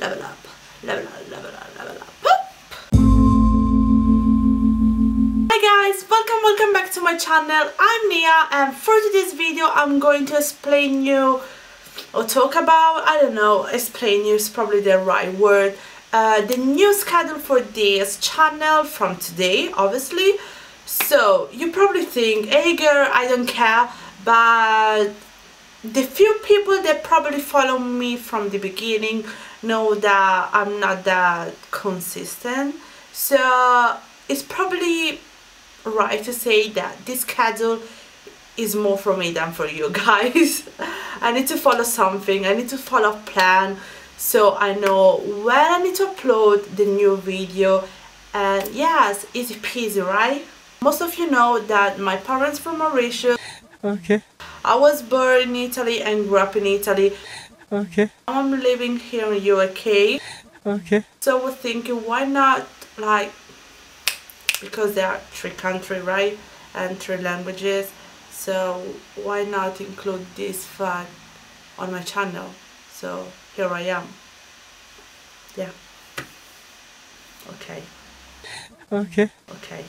level up, level up, level up, level up. Hi guys, welcome back to my channel. I'm Neha, and for today's video I'm going to explain you or talk about, I don't know, explain you is probably the right word, the new schedule for this channel from today, obviously. So you probably think, hey girl, I don't care, but the few people that probably follow me from the beginning know that I'm not that consistent. So it's probably right to say that this schedule is more for me than for you guys. I need to follow something, I need to follow a plan, so I know when I need to upload the new video. And yes, easy peasy, right? Most of you know that my parents from Mauritius. Okay. I was born in Italy and grew up in Italy. Okay. I'm living here in UK. Okay. So we're thinking, why not, like, because there are 3 countries, right, and 3 languages, so why not include this fact on my channel? So here I am. Yeah. Okay. Okay. Okay.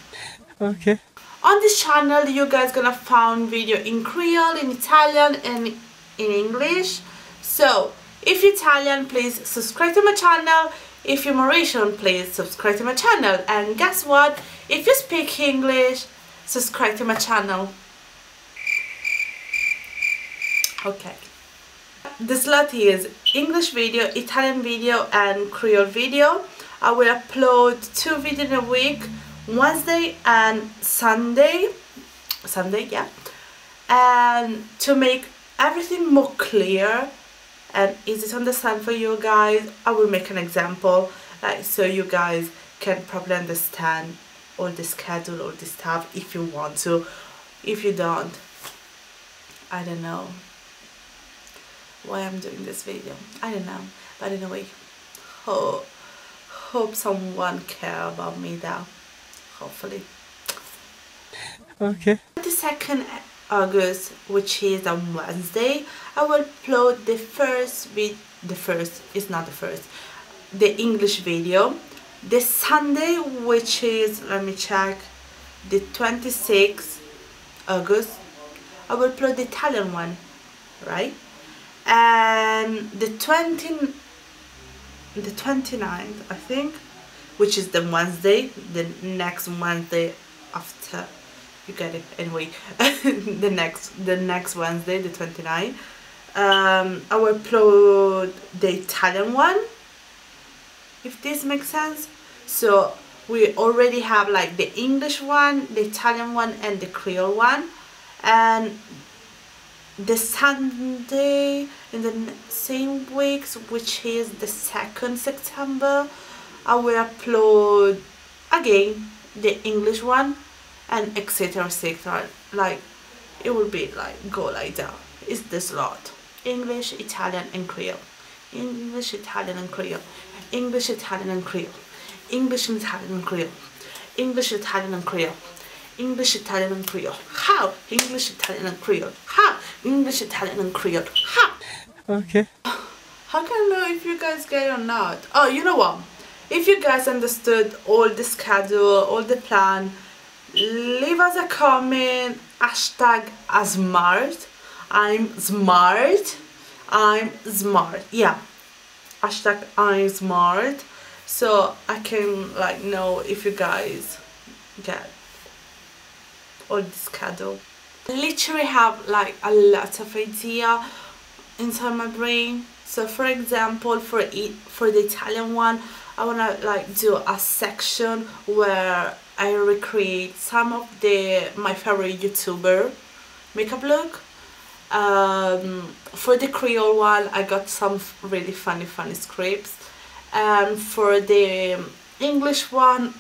Okay. On this channel you guys gonna find video in Creole, in Italian, and in English. So if you're Italian, please subscribe to my channel. If you're Mauritian, please subscribe to my channel. And guess what? If you speak English, subscribe to my channel. Okay. The slot is English video, Italian video, and Creole video. I will upload 2 videos in a week, Wednesday and Sunday, yeah. And to make everything more clear and easy to understand for you guys, I will make an example, like, so you guys can probably understand all the schedule, all the stuff, if you want to. If you don't, I don't know why I'm doing this video, I don't know, but anyway, hope someone care about me now, hopefully. Okay. 22nd August, which is on Wednesday, I will upload the English video. The Sunday, which is, let me check, the 26th August, I will upload the Italian one, right? And the 29th, I think, which is the Wednesday, the next Wednesday after, you get it anyway. the next Wednesday, the 29th, I will upload the Italian one, if this makes sense. So we already have like the English one, the Italian one, and the Creole one. And the Sunday in the same weeks, which is the 2nd September, I will upload again the English one, and etc, etc. Like, it will be like, go like that. It's the slot: English, Italian, and Creole. English, Italian, and Creole. English, Italian, and Creole. English, Italian, and Creole. English, Italian, and Creole. English, Italian, and Creole. How? English, Italian, and Creole. How? English, Italian, and Creole. How? Okay. How can I know if you guys get it or not? Oh, you know what? If you guys understood all the schedule, all the plan, leave us a comment, hashtag iamsmart. I'm smart, yeah, hashtag I'm smart, so I can like know if you guys get all the schedule. I literally have like a lot of idea inside my brain. So for example, for the Italian one, I wanna like do a section where I recreate some of my favorite YouTuber makeup look. For the Creole one, I got some really funny scripts, and for the English one,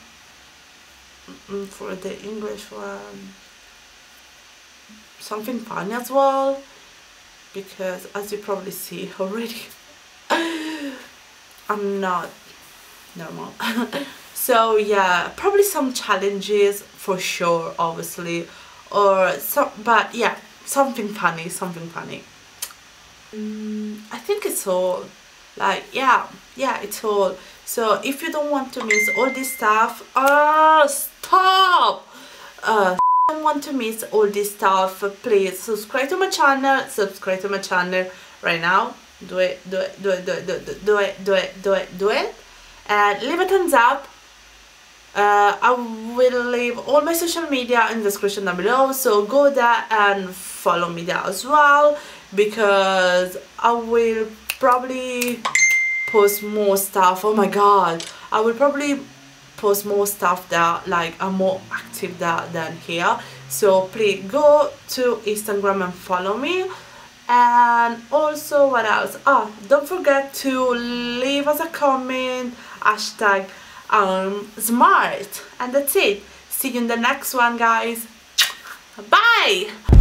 something funny as well, because as you probably see already, I'm not normal. So yeah, probably some challenges for sure, obviously, or some, but yeah, something funny. I think it's all. like yeah, it's all. So if you don't want to miss all this stuff, stop, don't want to miss all this stuff, please subscribe to my channel, right now. Do it, and leave a thumbs up. I will leave all my social media in the description down below, so go there and follow me there as well, because I will probably post more stuff. Oh my god, I will probably post more stuff there, like I'm more active there than here. So please go to Instagram and follow me. And also, what else? Don't forget to leave us a comment, hashtag smart. And that's it. See you in the next one, guys. Bye.